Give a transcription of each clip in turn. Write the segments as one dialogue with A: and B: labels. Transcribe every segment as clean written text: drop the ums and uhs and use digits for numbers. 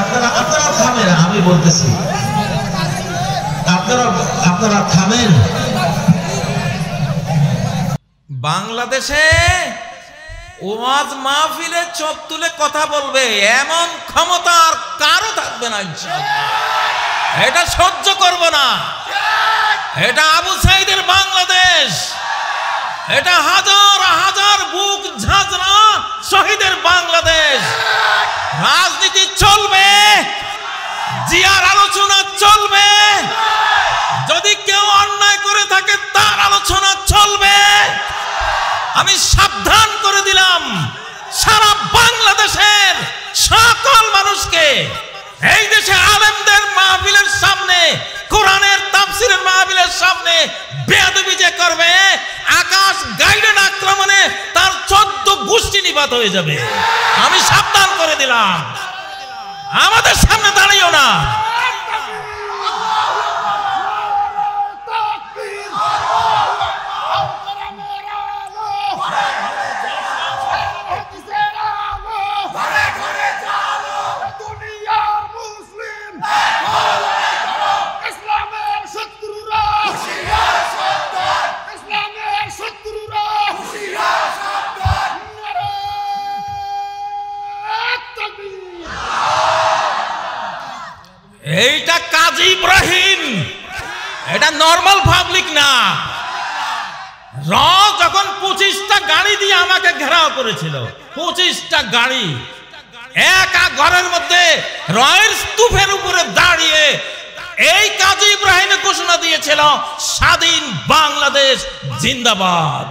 A: আপনারা থামেন, আমি বলতেছি আপনারা থামেন।
B: বাংলাদেশে ওয়াজ মাহফিলে চোখ তুলে কথা বলবে এমন ক্ষমতা আর কারো থাকবে না ইনশাআল্লাহ। এটা সহ্য করব না। এটা আবু সাইদের বাংলাদেশ, এটা হাজার হাজার বুক ঝাঁঝরা শহীদের বাংলাদেশ। রাজনীতি চলবে, জিয়ার আলোচনা চলবে, যদি কেউ অন্যায় করে থাকে তার আলোচনা চলবে। আমি সাবধান করে দিলাম সারা বাংলাদেশের সকল মানুষকে, এই দেশে আলেমদের মাহফিলের সামনে, কোরআনের তাফসীরের মাহফিলের সামনে বেয়াদবি যে করবে, আকাশ গাইডেন আক্রমণে তার 14 গোষ্ঠী নিপাত হয়ে যাবে। আমি সাবধান করে দিলাম, আমাদের সামনে দাঁড়িয়েও না। এইটা কাজী ইব্রাহিম, এটা নরমাল পাবলিক না। যখন 25টা গাড়ি দিয়ে আমাকে ঘেরাও করেছিল, 25টা গাড়ি একা ঘরের মধ্যে রয়ের স্তূপের উপরে দাঁড়িয়ে এই কাজী ইব্রাহিম ঘোষণা দিয়েছিল স্বাধীন বাংলাদেশ জিন্দাবাদ।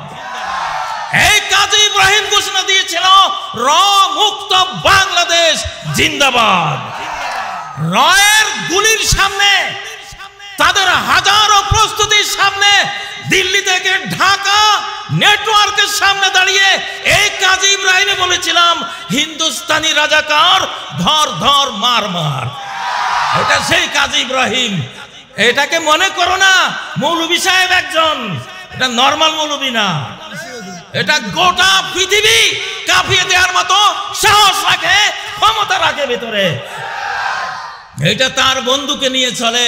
B: এই কাজী ইব্রাহিম ঘোষণা দিয়েছিল মুক্ত বাংলাদেশ জিন্দাবাদ। রয়ের গুলির সামনে, তাদের হাজারো প্রস্তুতির সামনে, দিল্লি থেকে ঢাকা নেটওয়ার্কের সামনে দাঁড়িয়ে এই কাজী ইব্রাহিমে বলেছিলাম হিন্দুস্তানি রাজাকার ধর ধর মার মার। এটা সেই কাজী ইব্রাহিম। এটাকে মনে করো না মৌলভী সাহেব একজন, এটা নরমাল মৌলভী না। এটা গোটা পৃথিবী কাঁপিয়ে দেওয়ার মতো সাহস রাখে, ক্ষমতা রাখে ভেতরে। এটা তার বন্ধুকে নিয়ে চলে।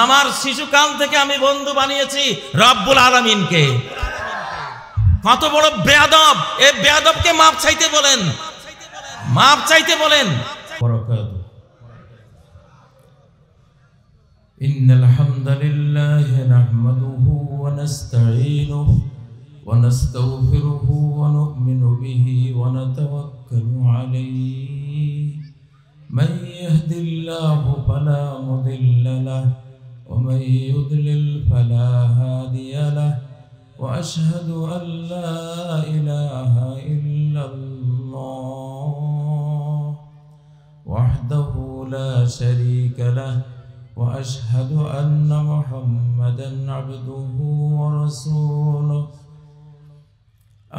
B: আমার শিশুকাল থেকে আমি বন্ধু বানিয়েছি রব্বুল আলামিনকে। কত বড় বেয়াদব! এই বেয়াদবকে মাপ চাইতে বলেন, মাপ চাইতে বলেন।
C: ইন্নাল হামদালিল্লাহি নাহমাদুহু ওয়া নাস্তাঈনুহু ওয়া নাস্তাগফিরুহু ওয়া নু'মিনু বিহি ওয়া নাতাওয়াক্কালু আলাইহি। من يهد الله فلا مضل له ومن يضلل فلا هادي له وأشهد أن لا إله إلا الله وحده لا شريك له وأشهد أن محمدا عبده ورسوله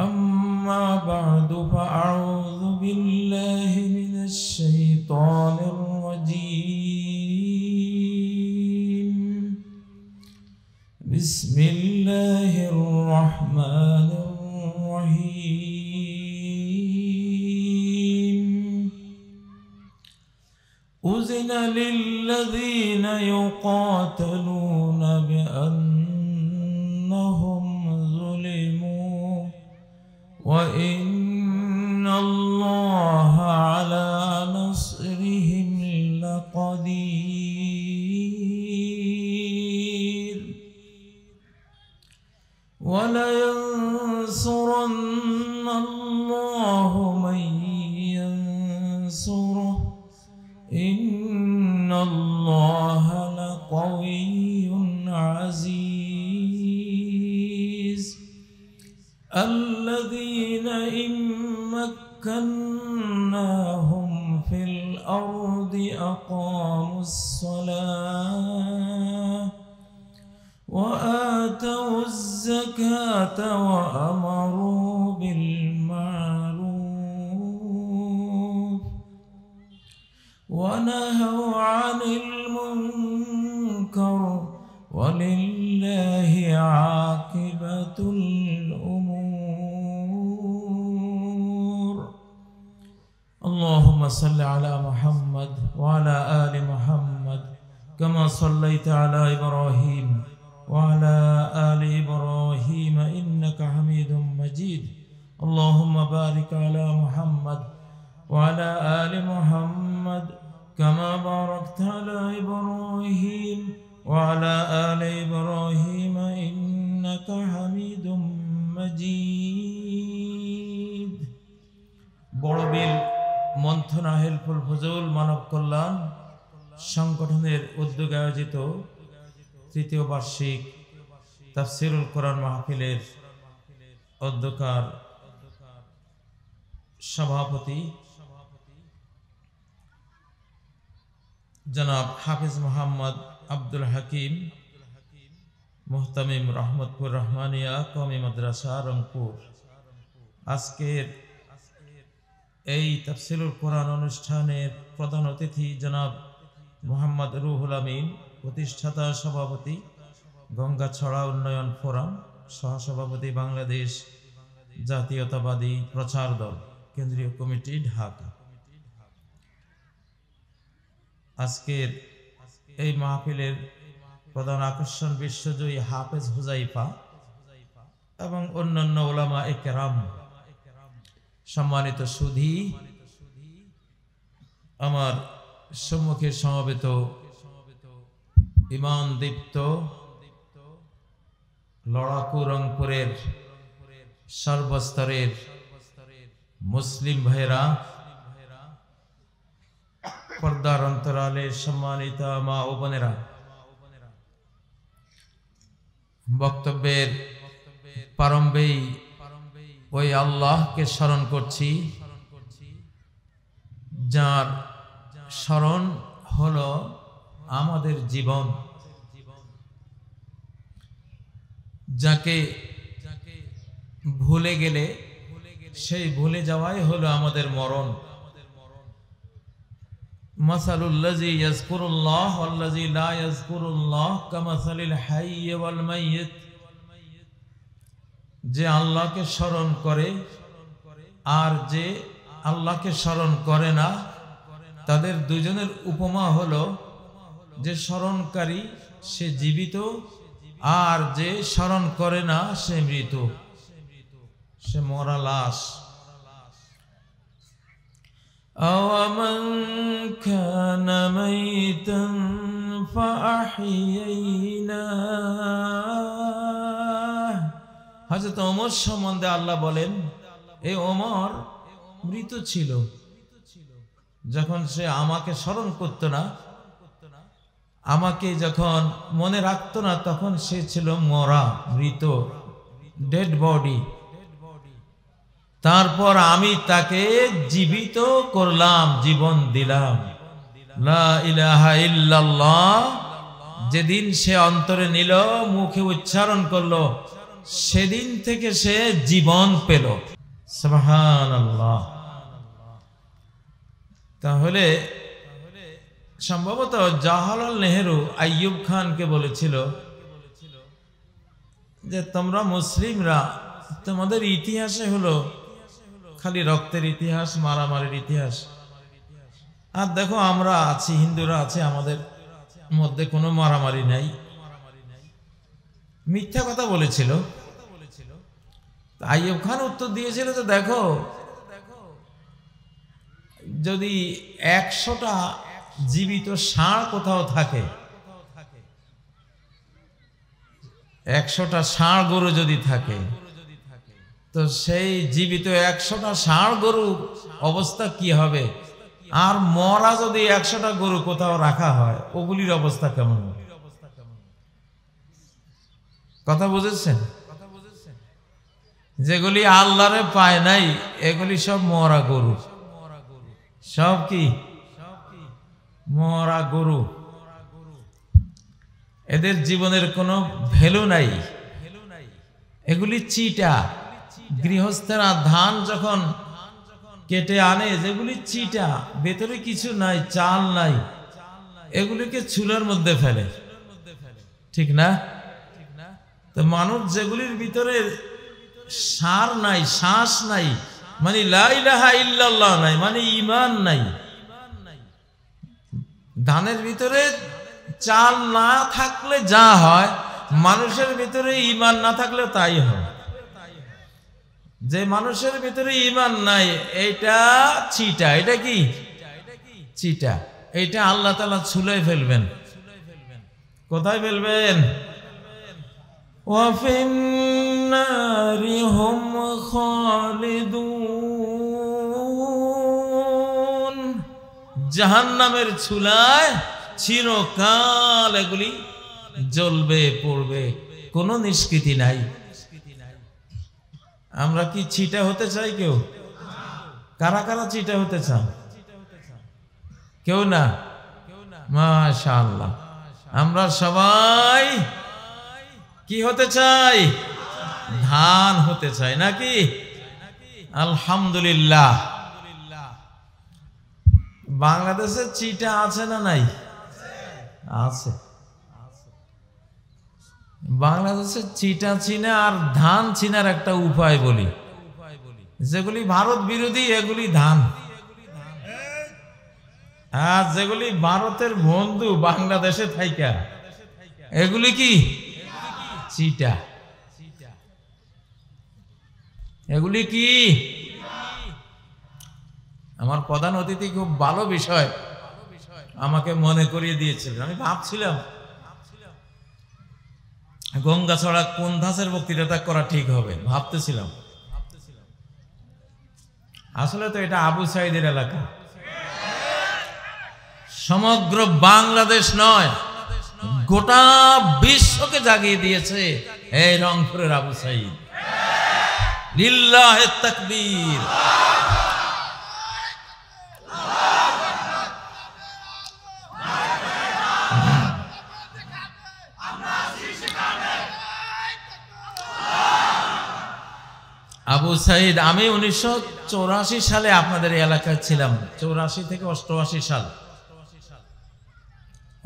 C: أما بعد فأعوذ بالله من الشيطان الرجيم بسم الله الرحمن الرحيم أذن للذين يقاتلون بأنهم ظلموا وإن الله على نصرهم لقدير ولينصرن الله من ينصره إن الله لقوي عزيز الذين إن مكناهم في الأرض أقاموا الصلاة وآتوا الزكاة وأمروا بالمعروف ونهوا عن المنكر ولله عاقبة الأمور صل على محمد وعلى آل محمد كما صليت على إبراهيم وعلى آل إبراهيم إنك حميد مجيد اللهم بارك على محمد وعلى آل محمد كما باركت على إبراهيم وعلى آل إبراهيم إنك حميد مجيد বড়বিল মন্থনা হেল্পফুল ফজল মানব কল্যাণ সংগঠনের উদ্যোগে আয়োজিত তৃতীয় বার্ষিক তাফসিরুল কোরআন মাহফিলের অধ্যক্ষার সভাপতি জনাব হাফিজ মোহাম্মদ আব্দুল হাকিম মুহতামিম রহমতপুর রহমানিয়া কওমি মাদ্রাসা রংপুর আজকের এই তাফসিরুল কোরআন অনুষ্ঠানের প্রধান অতিথি জনাব মোহাম্মদ রুহুল আমিন প্রতিষ্ঠাতা সভাপতি গঙ্গাছড়া উন্নয়ন ফোরাম সহসভাপতি বাংলাদেশ জাতীয়তাবাদী প্রচার দল কেন্দ্রীয় কমিটি ঢাকা আজকের এই মাহফিলের প্রধান আকর্ষণ বিশ্বজয়ী হাফেজ হুজাইফা এবং অন্যান্য ওলামা একরাম সম্মানিত সুধী আমার সম্মুখে সমবেত ইমান দীপ্ত লড়াকু রংপুরের সর্বস্তরের মুসলিম ভাইরা পর্দার অন্তরালে সম্মানিত মা ও বোনেরা বক্তব্যের প্রারম্ভেই ওই আল্লাহকে স্মরণ করছি যার স্মরণ হলো আমাদের জীবন যাকে ভুলে গেলে সেই ভুলে যাওয়াই হলো আমাদের মরণ মাসালুল্লাযী ইয়াযকুরুল্লাহ ওয়াল্লাযী লা ইয়াযকুরুল্লাহ কামাসালিল হাইয়্যি ওয়াল মাইয়িত যে আল্লাহকে স্মরণ করে আর যে আল্লাহকে স্মরণ করে না তাদের দুজনের উপমা হলো যে স্মরণকারী সে জীবিত আর যে স্মরণ করে না সে মৃত সে মরা লাশ আওয়ামান কানা মাইতান ফাআহইয়িনা হযরত ওমর সম্বন্ধে আল্লাহ বলেন এই ওমর মৃত ছিল যখন সে আমাকে স্মরণ করত না আমাকে যখন মনে রাখত না তখন সে ছিল মরা মৃত ডেড বডি তারপর আমি তাকে জীবিত করলাম জীবন দিলাম লা ইলাহা ইল্লাল্লাহ যেদিন সে অন্তরে নিল মুখে উচ্চারণ করলো সেদিন থেকে সে জীবন পেল সুবহানাল্লাহ তাহলে সম্ভবত জওহরলাল নেহেরু আইয়ুব খানকে বলেছিল যে তোমরা মুসলিমরা তোমাদের ইতিহাসে হলো খালি রক্তের ইতিহাস মারামারির ইতিহাস আর দেখো আমরা আছি হিন্দুরা আছে আমাদের মধ্যে কোনো মারামারি নাই মিথ্যা কথা বলেছিল আইয়ুব খান উত্তর দিয়েছিল যে দেখো যদি 100টা জীবিত ষাঁড় কোথাও থাকে 100টা ষাঁড় গরু যদি থাকে তো সেই জীবিত 100টা ষাঁড় গরু অবস্থা কি হবে আর মরা যদি 100টা গরু কোথাও রাখা হয় ওগুলির অবস্থা কেমন হবে কথা বুঝেছেন যেগুলি আল্লাহরে পায় নাই এগুলি সব মরা গরু সব কি মরা গরু এদের জীবনের কোনো ভ্যালু নাই এগুলি চিটা গৃহস্থেরা ধান যখন কেটে আনে যেগুলি চিটা ভেতরে কিছু নাই চাল নাই এগুলিকে চুলার মধ্যে ফেলে ঠিক না তো মানুষ যেগুলির ভিতরে সার নাই শ্বাস নাই মানে লা ইলাহা ইল্লাল্লাহ নাই, মানে ঈমান নাই। ধানের ভিতরে চাল না থাকলে যা হয়, মানুষের ভিতরে ঈমান না থাকলে তাই হয়। যে মানুষের ভিতরে ঈমান নাই এটা চিটা, এটা কি চিটা, এটা আল্লাহ তাআলা ছুলাই ফেলবেন। কোথায় ফেলবেন? ওয়াফিন নারি হুম খালিদুন, জাহান্নামের চুলায় চিরকাল এগুলি জ্বলবে পড়বে, কোনো নিষ্কৃতি নাই। আমরা কি চিটা হতে চাই? কেউ? কারা কারা চিটা হতে চান? কেউ না? মাশাআল্লাহ, আমরা সবাই কি হতে চাই? ধান হতে চাই নাকি? আলহামদুলিল্লাহ। বাংলাদেশে চিটা আছে না নাই? আছে। বাংলাদেশের চিটা চিনা আর ধান চিনার একটা উপায় বলি। যেগুলি ভারত বিরোধী এগুলি ধান, আর যেগুলি ভারতের বন্ধু বাংলাদেশে থাইকা এগুলি কি চিটা। এগুলি কি? আমার প্রধান অতিথি খুব ভালো বিষয় আমাকে মনে করিয়ে দিয়েছিলেন। আমি ভাবছিলাম গঙ্গাছড়া কোন ধাঁচের বক্তৃতা করা ঠিক হবে, ভাবতেছিলাম। আসলে তো এটা আবু সাইদের এলাকা, সমগ্র বাংলাদেশ নয় গোটা বিশ্বকে জাগিয়ে দিয়েছে এই রংপুরের আবু সাইদ। লিল্লাহে তাকবীর। আবু সাইদ, আমি 1984 সালে আপনাদের এলাকায় ছিলাম। 84 থেকে 88 সাল,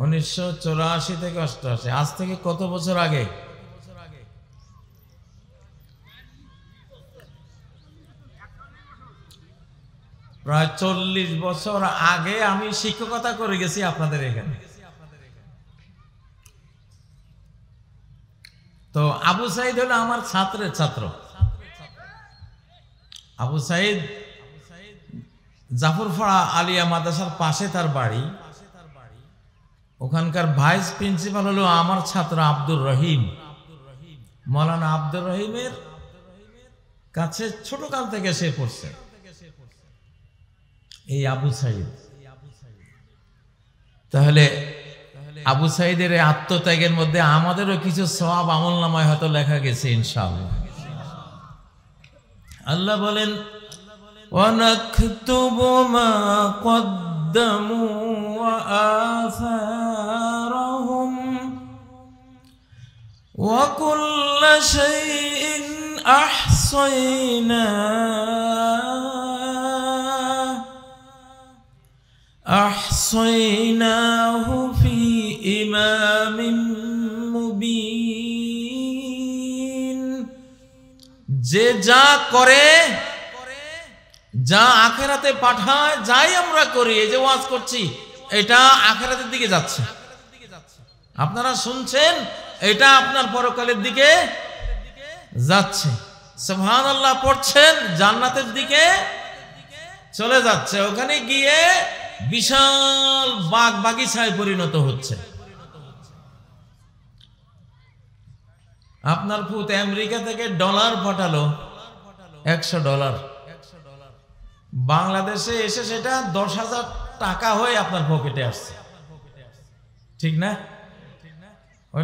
C: 1984 থেকে 88। আজ থেকে কত বছর আগে? প্রায় 40 বছর আগে আমি শিক্ষকতা করে গেছি আপনাদের এখানে। তো আবু সাইদ হলো আমার ছাত্রের ছাত্র। আবু সাইদ জাফরপাড়া আলিয়া মাদ্রাসার পাশে তার বাড়ি। ওখানকার ভাইস প্রিন্সিপাল হলো আমার ছাত্র আব্দুর রহিম। মৌলানা আব্দুর রহিমের কাছে ছোটকাল থেকে সে পড়ছে এই আবু সাইদ। তাহলে আবু সাইদের আত্মত্যাগের মধ্যে আমাদেরও কিছু সওয়াব আমলনামায় হয়তো লেখা গেছে ইনশাআল্লাহ। আল্লাহ বলেন ওয়ানাকতুবু মা কদ্দামু ওয়া আসারহুম ওয়া কুল্লা শাইইন আহসাইনাহু ফি ইমামিন মুবিন। যে যা করে, যা আখিরাতে পাঠায়, যাই আমরা করি, এই যে ওয়াজ করছি এটা আখিরাতের দিকে যাচ্ছে। আপনারা শুনছেন এটা আপনার পরকালের দিকে যাচ্ছে। সুবহানাল্লাহ পড়ছেন জান্নাতের দিকে চলে যাচ্ছে। ওখানে গিয়ে বিশাল বাগ বাগিচায় পরিণত হচ্ছে। আপনার পুত আমেরিকা থেকে ডলার পাঠালো, $100 বাংলাদেশে এসে সেটা 10,000 টাকা হয়ে আপনার পকেটে আসছে, ঠিক না? ওই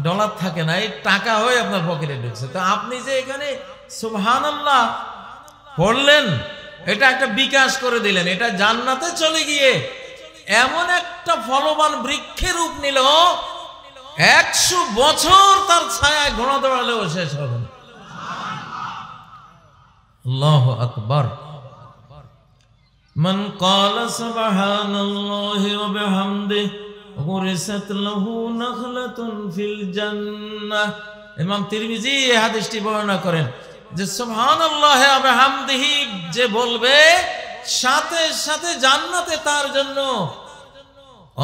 C: ডলার থাকে না, এই টাকা হয়ে আপনার পকেটে ঢুকছে। তো আপনি যে এখানে সুবহানাল্লাহ পড়লেন, এটা একটা বিকাশ করে দিলেন, এটা জান্নাতে চলে গিয়ে এমন একটা ফলবান বৃক্ষের রূপ নিল, 100 বছর তার ছায়ায় ঘোড়া দৌড়ালেও শেষ হবে না। আল্লাহু আকবার। মান ক্বালা সুবহানাল্লাহি ওয়া বিহামদিহি গুরিসাত লাহু নাখলাতুন ফিল জান্নাহ। ইমাম তিরমিজি এই হাদিসটি বর্ণনা করেন। যে সুবহানাল্লাহি ওয়া বিহামদিহি যে বলবে, সাথে সাথে জান্নাতে তার জন্য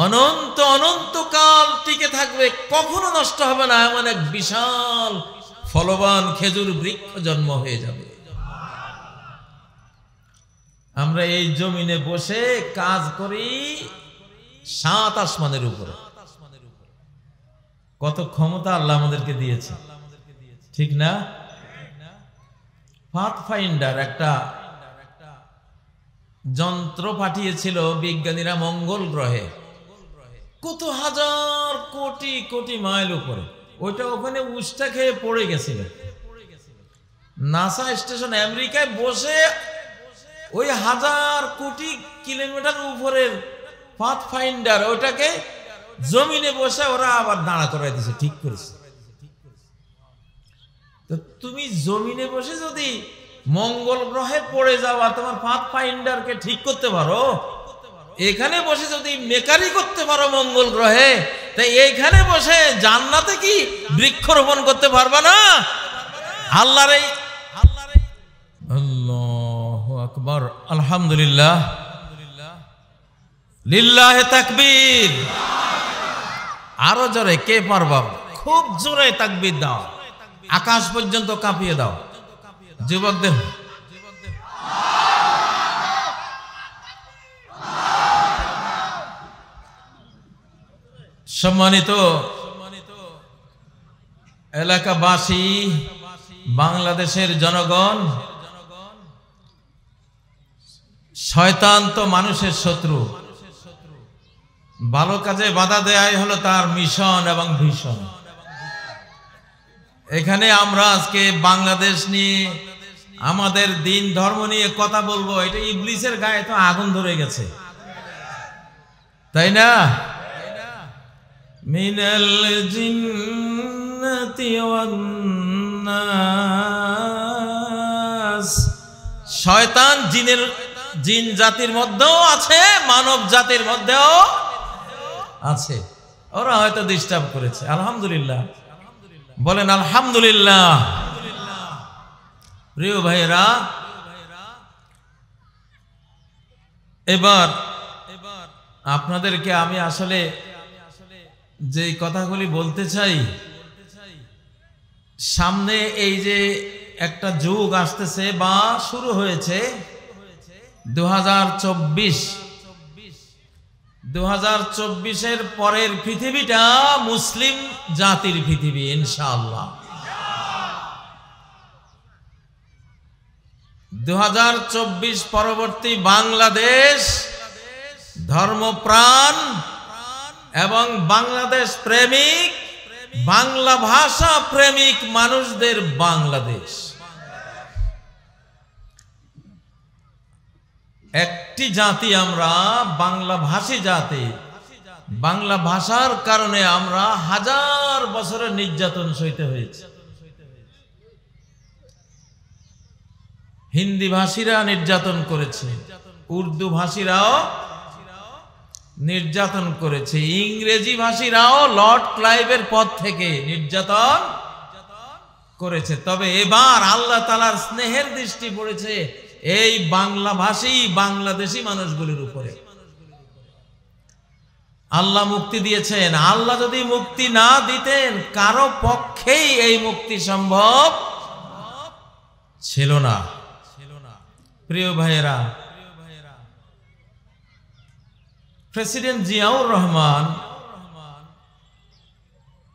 C: অনন্ত অনন্তকাল টিকে থাকবে, কখনো নষ্ট হবে না, এমন এক বিশাল ফলবান খেজুর বৃক্ষ জন্ম হয়ে যাবে। আমরা এই জমিনে বসে কাজ করি 7 আসমানের উপরে। কত ক্ষমতা আল্লাহ আমাদেরকে দিয়েছে, ঠিক না? পাথফাইন্ডার একটা যন্ত্র পাঠিয়েছিল বিজ্ঞানীরা মঙ্গল গ্রহে, কত হাজার কোটি কোটি মাইল উপরে। ওইটা ওখানে উষ্টা খেয়ে পড়ে গেছিল। নাসা স্টেশন আমেরিকায় বসে ওই হাজার কোটি কিলোমিটার উপরের পাথফাইন্ডার ওটাকে জমিনে বসে ওরা আবার দাঁড়া করাই দিয়েছে, ঠিক করেছে। তো তুমি জমিনে বসে যদি মঙ্গল গ্রহে পড়ে যাওয়া তোমার পাথফাইন্ডারকে ঠিক করতে পারো, এখানে বসে যদি মেকারি করতে পারো মঙ্গল গ্রহে, তাই এইখানে বসে জান্নাতে কি বৃক্ষরোপণ করতে পারবা না? আল্লাহর এই আল্লাহু আকবার, আলহামদুলিল্লাহ, লিল্লাহে তাকবীর। আরো জোরে কে পারবা? খুব জোরে তাকবীর দাও, আকাশ পর্যন্ত কাঁপিয়ে দাও যুবকদের। সম্মানিত এলাকাবাসী, বাংলাদেশের জনগণ, শয়তান তো মানুষের শত্রু। ভালো কাজে বাধা দেয়াই হলো তার মিশন এবং ভীষণ। এখানে আমরা আজকে বাংলাদেশ নিয়ে, আমাদের দিন ধর্ম নিয়ে কথা বলবো, এটা ইবলিসের গায়ে তো আগুন ধরে গেছে, তাই না? মিনাল জিন্নাতি ওয়ান নাস, শয়তান জিন জাতির মধ্যেও আছে, মানব জাতির মধ্যেও আছে। ওরা হয়তো ডিস্টার্ব করেছে। আলহামদুলিল্লাহ বলেন, আলহামদুলিল্লাহ। প্রিয় ভাইয়েরা, এবার আপনাদেরকে আমি আসলে যে কথাগুলি বলতে চাই, সামনে এই যে একটা যুগ আসতেছে বা শুরু হয়েছে 2024 পরের পৃথিবীটা মুসলিম জাতির পৃথিবী ইনশাআল্লাহ। 2024 পরবর্তী বাংলাদেশ ধর্মপ্রাণ এবং বাংলাদেশ প্রেমিক, বাংলা ভাষা প্রেমিক মানুষদের বাংলাদেশ। একটি জাতি আমরা, বাংলা ভাষী জাতি। বাংলা ভাষার কারণে আমরা হাজার বছরের নির্যাতন সইতে হয়েছে। হিন্দি ভাষীরা নির্যাতন করেছে, উর্দু ভাষীরাও নির্যাতন করেছে, ইংরেজি ভাষীরাও লর্ড ক্লাইভের পদ থেকে নির্যাতন করেছে। তবে এবার আল্লাহ তাআলার স্নেহের দৃষ্টি পড়েছে এই বাংলা ভাষী বাংলাদেশী মানুষগুলির উপরে। আল্লাহ মুক্তি দিয়েছেন। আল্লাহ যদি মুক্তি না দিতেন, কারো পক্ষেই এই মুক্তি সম্ভব ছিল না। প্রিয় ভাইয়েরা, প্রেসিডেন্ট জিয়াউর রহমান,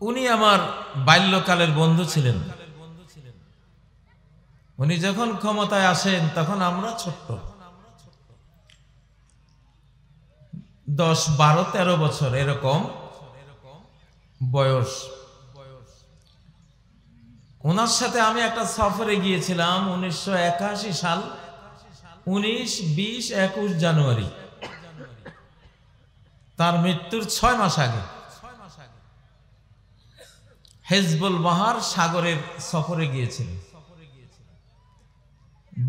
C: উনি আমার বাল্যকালের বন্ধু ছিলেন। উনি যখন ক্ষমতায় আসেন তখন আমরা ছোট্ট, 10, 12, 13 বছর এরকম বয়স। ওনার সাথে আমি একটা সফরে গিয়েছিলাম 1981 সাল 19, 20, 21 জানুয়ারি, তার মৃত্যুর 6 মাস আগে হেজবুল বাহার সাগরের সফরে গিয়েছিলেন।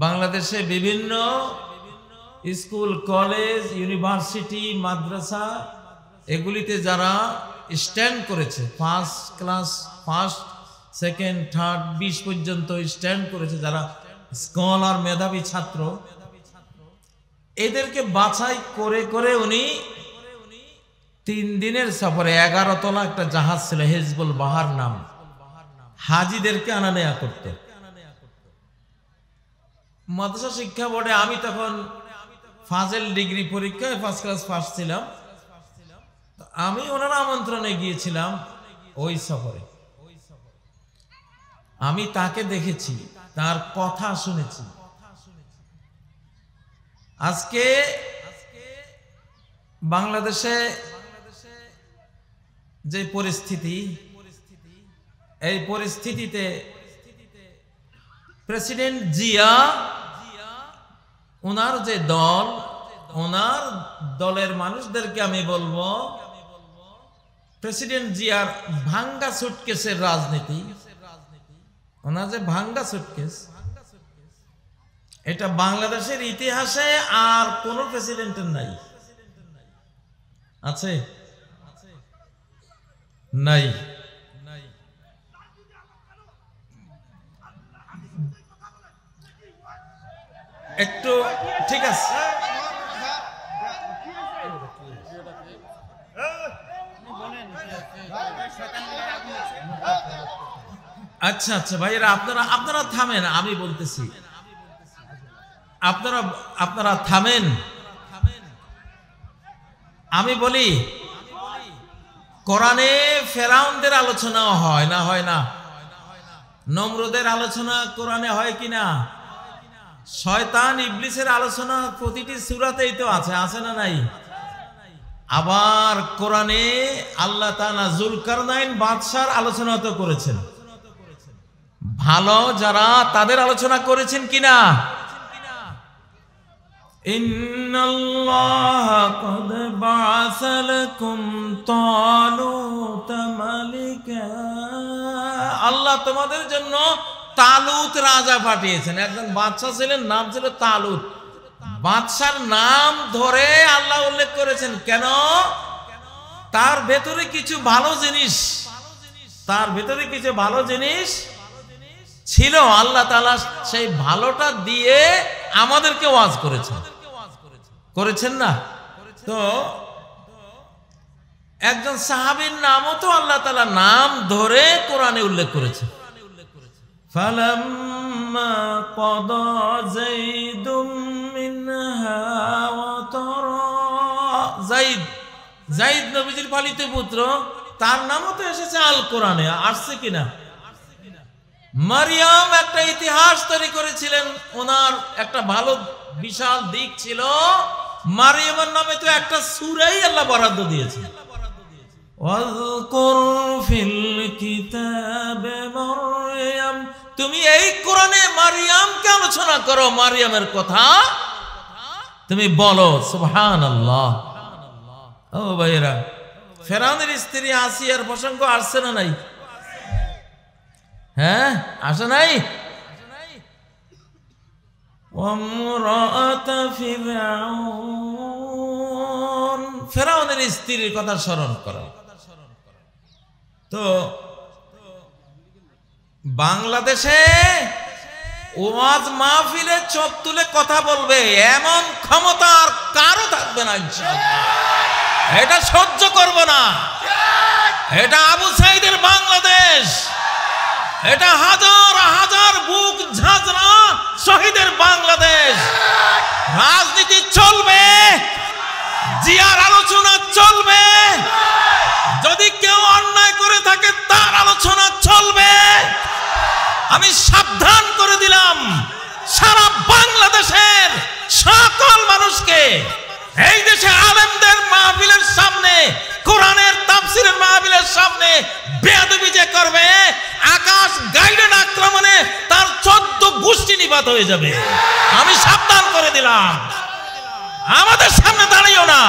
C: বাংলাদেশে বিভিন্ন স্কুল, কলেজ, ইউনিভার্সিটি, মাদ্রাসা এগুলিতে যারা স্ট্যান্ড করেছে, first class, first, second third 20 পর্যন্ত স্ট্যান্ড করেছে, যারা স্কলার মেধাবী ছাত্র, এদেরকে বাছাই করে করে উনি 3 দিনের সফরে 11 তলা একটা জাহাজ ছিল, হিজবুল বাহার নাম, হাজিদেরকে আনা নেয়া করত। মাদ্রাসা শিক্ষা বোর্ডে আমি তখন ফাজেল ডিগ্রি পরীক্ষায় ফার্স্ট ক্লাস ফার্স্ট ছিলাম, আমি ওনার আমন্ত্রণে গিয়েছিলাম ওই সফরে। আমি তাকে দেখেছি, তার কথা শুনেছি। আজকে বাংলাদেশে যে পরিস্থিতি, এই পরিস্থিতিতে প্রেসিডেন্ট জিয়া, ওনার যে দল, ওনার দলের মানুষদেরকে আমি বলবো, প্রেসিডেন্ট জিয়ার ভাঙ্গা সুটকেসের রাজনীতি, ওনার যে ভাঙ্গা সুটকেস, এটা বাংলাদেশের ইতিহাসে আর কোন প্রেসিডেন্টের নাই। আছে? নাই। একটু ঠিক আছে, আচ্ছা আচ্ছা ভাইয়েরা, আপনারা থামেন, আমি বলতেছি, আপনারা থামেন। আমি বলি, কোরআনে ফেরাউনদের আলোচনা হয় না? হয় না? নমরুদের আলোচনা কোরআনে হয় কিনা? শয়তান ইবলিসের আলোচনা প্রতিটি সূরাতেই তো আছে, আছে না নাই? আবার কোরআনে আল্লাহ তাআলা যুলকারনাইন বাদশার আলোচনা তো করেছেন, ভালো যারা তাদের আলোচনা করেছেন কিনা? ইন্নাল্লাহা ক্বাদ বা'আসা লাকুম তালুতা মালিকা, আল্লাহ তোমাদের জন্য তালুত রাজা পাঠিয়েছেন। একজন বাদশা ছিলেন, নাম ছিল তালুত। বাদশার নাম ধরে আল্লাহ উল্লেখ করেছেন কেন? তার ভেতরে কিছু ভালো জিনিস, তার ভেতরে কিছু ভালো জিনিস ছিল, আল্লাহ তাআলা সেই ভালোটা দিয়ে আমাদেরকে ওয়াজ করেছেন, করেছেন না? তো একজন সাহাবীর নামও তো আল্লাহ তাআলা নাম ধরে কোরআনে উল্লেখ করেছেন। ফালাম্মা ক্বাদা যাইদুম মিনহা ওয়াতারা, যাইদ নবীজির পালিত পুত্র, তার নামও তো এসেছে আল কোরআনে, আসছে কিনা? মারিয়াম একটা ইতিহাস তৈরি করেছিলেন, ওনার একটা ভালো বিশাল দিক ছিল, মারিয়ামের নামে তো একটা সূরাই আল্লাহ বরাদ্দ দিয়েছেন। ওয়াযকুর ফিল কিতাবে মারইয়াম, তুমি এই কোরআনে মারিয়ামকে আলোচনা করো, মারিয়ামের কথা তুমি বলো, সুবহানাল্লাহ। ও ভাইরা, ফেরাউনের স্ত্রী আসিয়ার প্রসঙ্গ আসছে না নাই? হ্যাঁ, আসে নাই? ওয়ামরাআতা ফিরআউন, ফেরাউনের স্ত্রীর কথা স্মরণ করো। তো বাংলাদেশে ওয়াজ মাহফিলে চোখ তুলে কথা বলবে এমন ক্ষমতা আর কারো থাকবে না ইনশাআল্লাহ। এটা সহ্য করব না। এটা আবু সাইদের বাংলাদেশ, এটা হাজার হাজার বুক ঝাঁঝরা শহীদের বাংলাদেশ। রাজনীতি চলবে, জিয়ার আলোচনা চলবে, যদি কেউ অন্যায় করে থাকে তার আলোচনা চলবে। আমি সাবধান করে দিলাম সারা বাংলাদেশের সকল মানুষকে, এই দেশে আলেমদের মাহফিলের সামনে, কোরআনের তাফসীরের মাহফিলের সামনে বেয়াদবি যে করবে, আকাশ গাইডেড আক্রমণে তার 14 গোষ্ঠী নিপাত হয়ে যাবে। আমি সাবধান করে দিলাম, আমাদের সামনে দাঁড়িয়েও না।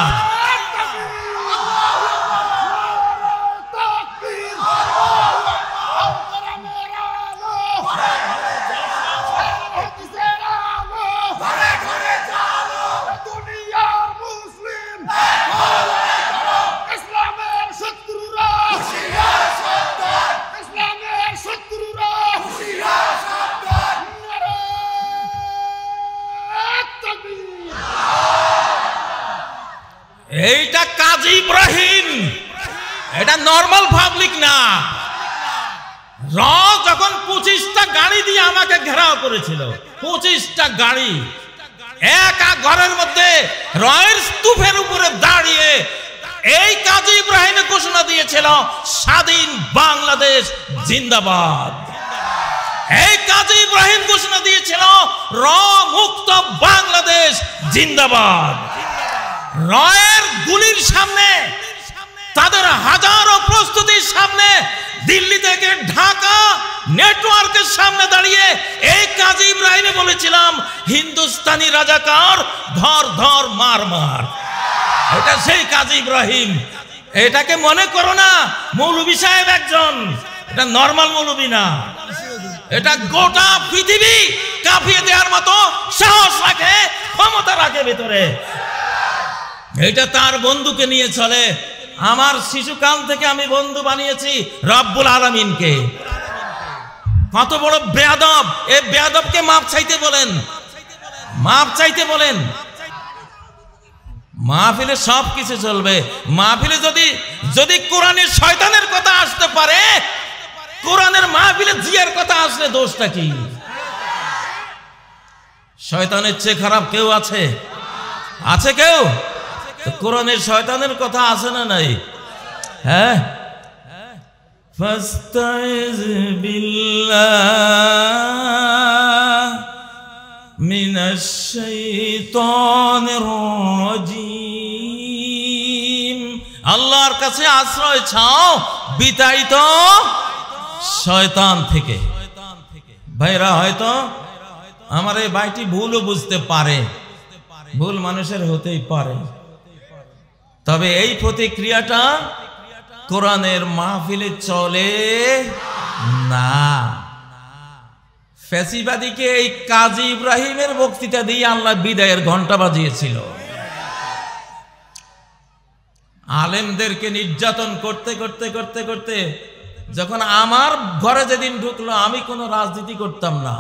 D: ইসলামের শত্রুরা
B: এইটা কাজী ইব্রাহিম, এটা নরমাল পাবলিক না। যখন 25টা গাড়ি দিয়ে আমাকে ঘেরাও করেছিল, 25টা গাড়ি একা ঘরের মধ্যে রয়ের স্তূপের উপরে দাঁড়িয়ে এই কাজী ইব্রাহিম ঘোষণা দিয়েছিল স্বাধীন বাংলাদেশ জিন্দাবাদ। এই কাজী ইব্রাহিম ঘোষণা দিয়েছিল মুক্ত বাংলাদেশ জিন্দাবাদ। রয়ের গুলির সামনে, তাদের হাজারো প্রস্তুতির সামনে, দিল্লি থেকে ঢাকা নেটওয়ার্কের সামনে দাঁড়িয়ে এই কাজী ইব্রাহিম বলেছিলাম হিন্দুস্তানি রাজাকার, ধর ধর মার মার। এটা সেই কাজী ইব্রাহিম। এটাকে মনে করো না মৌলভী সাহেব একজন, এটা নরমাল মৌলভী না, এটা গোটা পৃথিবী কাঁপিয়ে দেওয়ার মতো সাহস রাখে, ক্ষমতা রাখে ভেতরে। এটা তার বন্ধুকে নিয়ে চলে। আমার শিশুকাল থেকে আমি বন্ধু বানিয়েছি রব্বুল আলামিনকে। কত বড় বেয়াদব! এই বেয়াদবকে মাপ চাইতে বলেন, মাপ চাইতে বলেন। মাহফিলে সব কিছু চলবে। মাহফিলে যদি কোরআনের শয়তানের কথা আসতে পারে, কোরআনের মাহফিলে জিয়ার কথা আসলে দোষটা কি? শয়তানের চেয়ে খারাপ কেউ আছে? আছে কেউ? কোরআনের শয়তানের কথা আছে না নাই? হ্যাঁ, ফাস্তাইজ বিল্লাহ মিনাশ শাইতানির রাজিম। আল্লাহর কাছে আশ্রয় চাও বিতাড়িত শয়তান থেকে। ভাইরা, হয়তো আমার এই ভাইটি ভুলও বুঝতে পারে, ভুল মানুষের হতেই পারে, তবে এই প্রতিক্রিয়াটা কোরআনের মাহফিলে চলে না। ফ্যাসিবাদীকে এই কাজী ইব্রাহিমের বক্তৃতা দিয়ে আল্লাহ বিদায়ের ঘন্টা বাজিয়েছিল। আলেমদেরকে নির্যাতন করতে করতে করতে করতে যখন আমার ঘরে যেদিন ঢুকলো, আমি কোনো রাজনীতি করতাম না,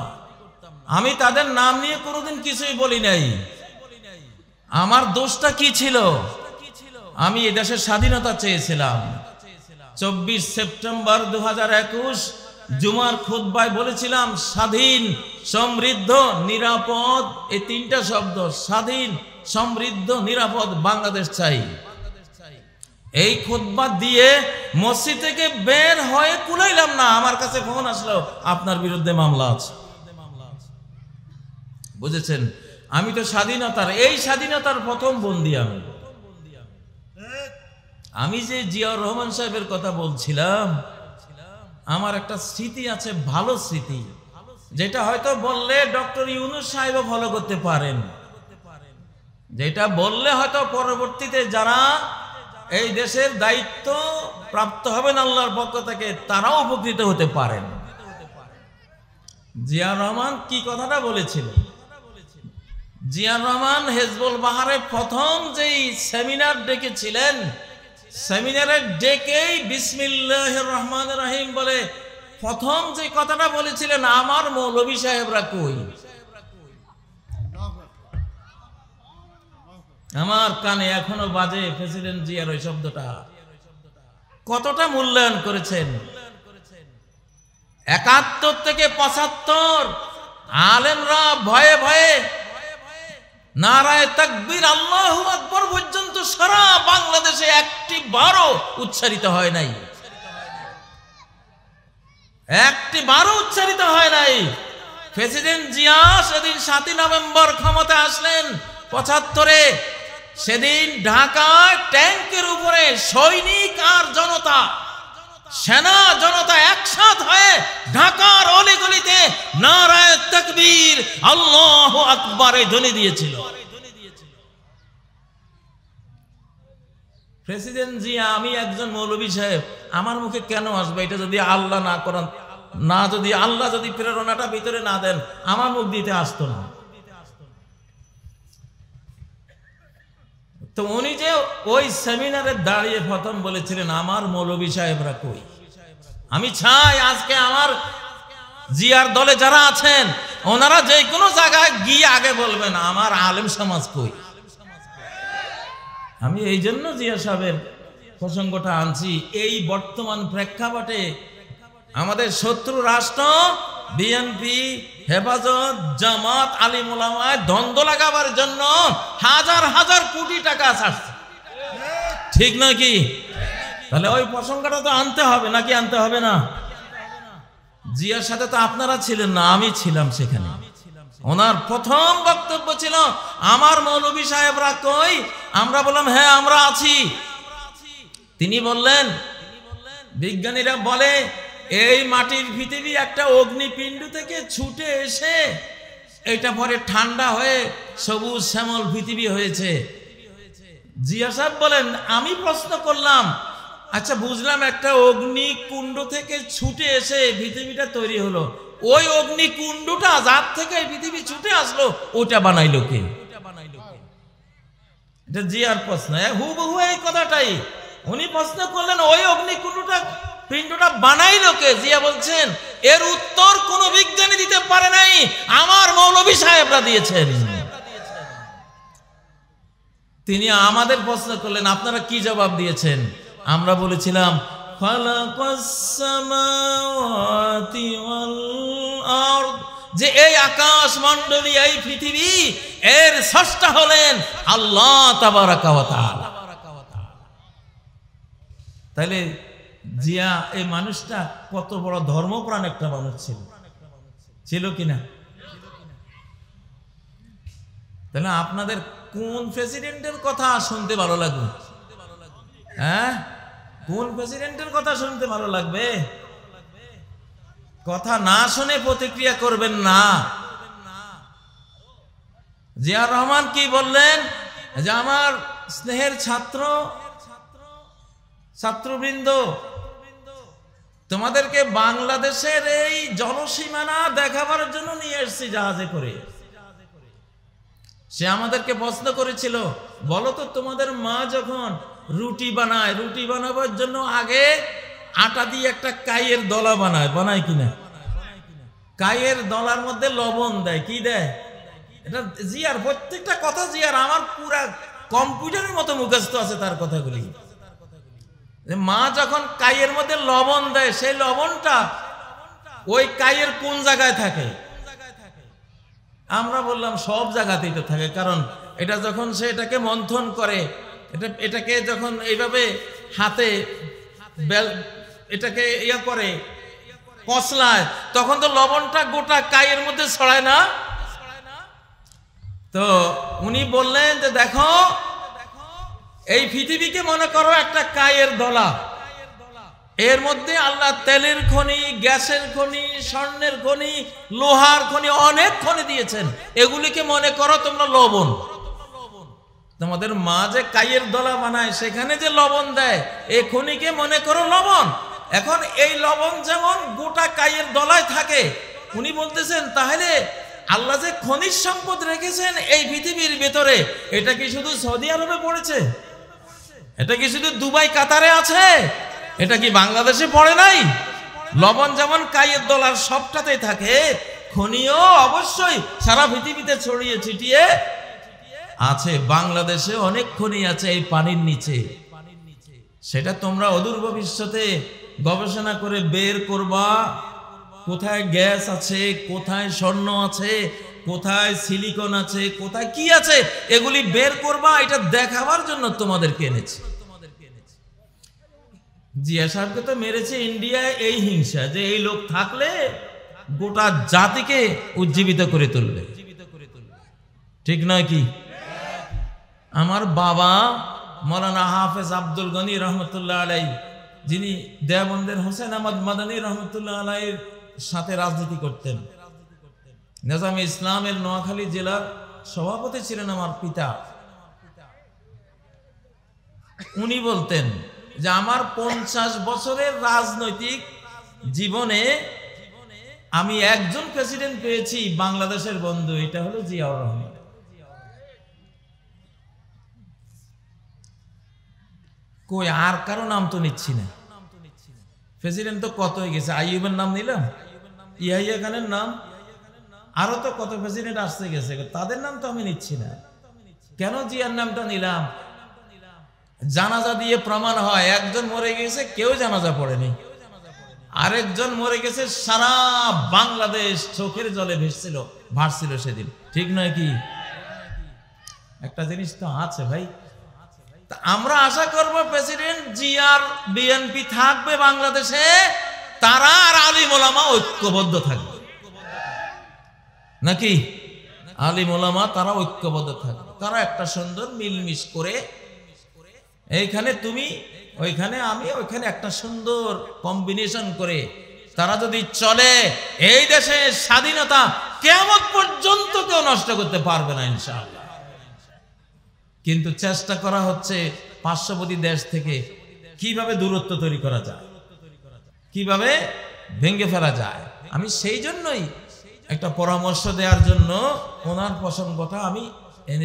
B: আমি তাদের নাম নিয়ে কোনোদিন কিছুই বলি নাই। আমার দোষটা কি ছিল? আমি এই দেশের স্বাধীনতা চেয়েছিলাম। 24 সেপ্টেম্বর 2021 জুমার খুতবায় বলেছিলাম স্বাধীন, সমৃদ্ধ, নিরাপদ, এই তিনটা শব্দ, স্বাধীন, সমৃদ্ধ, নিরাপদ বাংলাদেশ চাই। এই খুতবা দিয়ে মসজিদ থেকে বের হয়ে কুলাইলাম না, আমার কাছে ফোন আসলো আপনার বিরুদ্ধে মামলা আছে। বুঝেছেন? আমি তো স্বাধীনতার, এই স্বাধীনতার প্রথম বন্দী আমি যে জিয়াউর রহমান সাহেবের কথা বলছিলাম, আমার একটা স্মৃতি আছে, ভালো স্মৃতি, যেটা হয়তো বললে ডক্টর ইউনূস সাহেবও ফলো করতে পারেন, যেটা বললে হয়তো পরবর্তীতে যারা এই দেশের দায়িত্ব প্রাপ্ত হবেন আল্লাহর পক্ষ থেকে তারাও উপকৃত হতে পারেন। জিয়াউর রহমান কি কথাটা বলেছিল? জিয়াউর রহমান হিজবুল বাহারে প্রথম যেই সেমিনার ডেকেছিলেন, সেমিনারের ডেকেই বিসমিল্লাহির রহমানির রহিম বলে প্রথম যে কথাটা বলেছিলেন, আমার মৌলভী সাহেবরা কই? আমার কানে এখনো বাজে প্রেসিডেন্ট জিয়ার ওই শব্দটা। কতটা মূল্যায়ন করেছেন। 71 থেকে 75 আলেমরা ভয়ে ভয়ে নারায়ে তাকবীর আল্লাহু আকবার পর্যন্ত সারা বাংলাদেশে একটি বারও উচ্চারিত হয় নাই, একটি বারও উচ্চারিত হয় নাই। প্রেসিডেন্ট জিয়া সেদিন 7 নভেম্বর ক্ষমতা আসলেন 75-এ। সেদিন ঢাকায় ট্যাঙ্কের উপরে সৈনিক আর জনতা, সেনা জনতা একসাথ হয়ে ঢাকার অলিগলিতে নারায়ে তাকবীর আল্লাহু আকবারে ধ্বনি দিয়েছিল। প্রেসিডেন্ট জিয়া, আমি একজন মৌলভী সাহেব, আমার মুখে কেন আসবে এটা? যদি আল্লাহ না করেন, না যদি আল্লাহ যদি প্রেরণাটা ভিতরে না দেন, আমার মুখ দিতে আসতো না। তো উনি যে ওই সেমিনারে দাঁড়িয়ে প্রথম বলেছিলেন আমার মৌলভী সাহেবরা কই। আমি চাই আজকে আমার জিয়ার দলে যারা আছেন ওনারা যে কোনো জায়গায় গিয়ে আগে বলবেন আমার আলেম সমাজ কই।
C: আমি এই জন্য জিয়া সাহেবের প্রসঙ্গটা আনছি। এই বর্তমান প্রেক্ষাপটে আমাদের শত্রু রাষ্ট্র বিএনপি, হেফাজত, জামাত, আলিম ওলামায় দ্বন্দ্ব লাগাবার জন্য হাজার হাজার কোটি টাকা ছাড়ছে, ঠিক নয় কি? তাহলে ওই প্রসঙ্গটা তো আনতে হবে নাকি আনতে হবে না? জিয়ার সাথে তো আপনারা ছিলেন না, আমি ছিলাম সেখানে। ওনার প্রথম বক্তব্য ছিল আমার মৌলভী সাহেবরা কই? আমরা বললাম হ্যাঁ আমরা আছি। তিনি বললেন বিজ্ঞানীরা বলে এই মাটির পৃথিবী একটা অগ্নিপিণ্ড থেকে ছুটে এসে এটা পরে ঠান্ডা হয়ে সবুজ শ্যামল পৃথিবী হয়েছে। জিয়া সাহেব বলেন আমি প্রশ্ন করলাম আচ্ছা বুঝলাম একটা অগ্নিকুণ্ড থেকে ছুটে এসে পৃথিবীটা তৈরি হলো, ওই অগ্নিকুণ্ডটা যার থেকে পৃথিবী ছুটে আসলো ওটা বানাইলো কে? এটা জিয়ার প্রশ্ন, হুবহু এই কথাটাই উনি প্রশ্ন করলেন ওই অগ্নিকুণ্ডটা পিণ্ডটা বানাইলো কে? জিয়া বলছেন এর উত্তর কোন বিজ্ঞানী দিতে পারে নাই, আমার মৌলভী সাহেবরা দিয়েছেন। তিনি আমাদের প্রশ্ন করলেন আপনারা কি জবাব দিয়েছেন? আমরা বলেছিলাম যে এই আকাশ মণ্ডলী এই পৃথিবী এর স্রষ্টা হলেন আল্লাহ তাবারাকা ওয়া তাআলা। তাইলে জিয়া এই মানুষটা কত বড় ধর্মপ্রাণ একটা মানুষ ছিল কিনা? তাহলে আপনাদের কোন প্রেসিডেন্টের কথা শুনতে ভালো লাগবে? হ্যাঁ, কোন প্রেসিডেন্টের কথা শুনতে ভালো লাগবে? কথা না শুনে প্রতিক্রিয়া করবেন না। জিয়াউর রহমান কি বললেন যে আমার স্নেহের ছাত্রবৃন্দ তোমাদেরকে বাংলাদেশের এই জলসীমানা দেখাবার জন্য নিয়ে এসেছি জাহাজে করে। সে আমাদেরকে প্রশ্ন করেছিল বলো তো তোমাদের মা যখন রুটি বানায়, রুটি বানাবার জন্য আগে আটা দিয়ে একটা কাইয়ের দলা বানায় কিনা? কাইয়ের দলার মধ্যে লবণ দেয়, কি দেয়? এটা জিয়ার প্রত্যেকটা কথা জিয়ার আমার পুরা কম্পিউটারের মতো মুখস্থ আছে তার কথাগুলি। মা যখন কাইয়ের মধ্যে লবণ দেয় সেই লবণটা ওই কাইয়ের কোন জায়গায় থাকে? আমরা বললাম সব জায়গাতেই তো থাকে, কারণ এটা যখন সে এটাকে মন্থন করে, এটাকে যখন এইভাবে হাতে এটাকে ইয়া করে কসলায়, তখন তো লবণটা গোটা কাইয়ের মধ্যে ছড়ায় না। তো উনি বললেন যে দেখো এই পৃথিবীকে মনে করো একটা কাইয়ের দলা, এর মধ্যে আল্লাহ তেলের খনি, গ্যাসের খনি, স্বর্ণের খনি, লোহার খনি, অনেক খনি দিয়েছেন। এগুলিকে মনে করো তোমরা লবণ। তোমাদের মা যে কাইয়ের দলা বানায় সেখানে যে লবণ দেয় এই খনিকে মনে করো লবণ। এখন এই লবণ যেমন গোটা কাইয়ের দলায় থাকে, উনি বলতেছেন তাহলে আল্লাহ যে খনিজ সম্পদ রেখেছেন এই পৃথিবীর ভেতরে, এটা কি শুধু সৌদি আরবে পড়েছে? এটা কি শুধু দুবাই কাতারে আছে? এটা কি বাংলাদেশে পড়ে নাই? লবণ যেমন কাইয়ের দলার সবটাতেই থাকে, খনিও অবশ্যই সারা পৃথিবীতে ছড়িয়ে ছিটিয়ে আছে। বাংলাদেশে অনেক খনি আছে এই পানির নিচে, সেটা তোমরা অদূর ভবিষ্যতে গবেষণা করে বের করবা কোথায় গ্যাস আছে, কোথায় স্বর্ণ আছে, কোথায় সিলিকন আছে, কোথায় কি আছে, এগুলি বের করবা। এটা দেখাবার জন্য তোমাদেরকে এনেছি। জিয়া সাহেবকে তো মেরেছে ইন্ডিয়ায় এই হিংসা যে এই লোক থাকলে গোটা জাতিকে উজ্জীবিত করে তুলবে, ঠিক নয় কি? আমার বাবা মৌলানা হাফেজ আব্দুল গনি রহমতুল্লাহ আলাই, যিনি দেওবন্দের হোসেন আহমদ মাদানী রহমতুল্লাহ আলাইয়ের সাথে রাজনীতি করতেন, নিজামে ইসলামের নোয়াখালী জেলার সভাপতি ছিলেন আমার পিতা। উনি বলতেন যে আমার 50 বছরের রাজনৈতিক জীবনে আমি একজন প্রেসিডেন্ট পেয়েছি বাংলাদেশের বন্ধু, এটা হলো জিয়াউর রহমান। কই আর কারো নাম তো নিচ্ছি না, প্রেসিডেন্ট তো কত হয়ে গেছে। আইয়ুবের নাম নিলাম, ইয়াহিয়া খানের নাম, আরো তো কত প্রেসিডেন্ট আসতে গেছে, তাদের নাম তো আমি নিচ্ছি না। কেন জিয়ার নামটা নিলাম? জানাজা দিয়ে প্রমাণ হয় একজন মরে গেছে, কেউ জানাজা পড়েনি, আরেকজন মরে গেছে, সারা বাংলাদেশ চোখের জলে ভাসছিল সেদিন, ঠিক নয় কি? একটা জিনিস তো আছে ভাই। আমরা আশা করব প্রেসিডেন্ট জিয়ার বিএনপি থাকবে বাংলাদেশে, তারা আর আলিম ওলামা ঐক্যবদ্ধ থাকবে, নাকি? আলিম ওলামা তারা ঐক্যবদ্ধ থাকবে, তারা একটা সুন্দর মিলমিশ করে, এইখানে তুমি, ওইখানে আমি, ওইখানে একটা সুন্দর কম্বিনেশন করে তারা যদি চলে, এই দেশে স্বাধীনতা কিয়ামত পর্যন্ত কেউ নষ্ট করতে পারবে না ইনশাআল্লাহ। কিন্তু চেষ্টা করা হচ্ছে পার্শ্ববর্তী দেশ থেকে কিভাবে দূরত্ব তৈরি করা যায়, কিভাবে ভেঙে ফেলা যায়। আমি সেই জন্যই একটা পরামর্শ দেওয়ার জন্য ওনার প্রসঙ্গটা আমি এনেছি।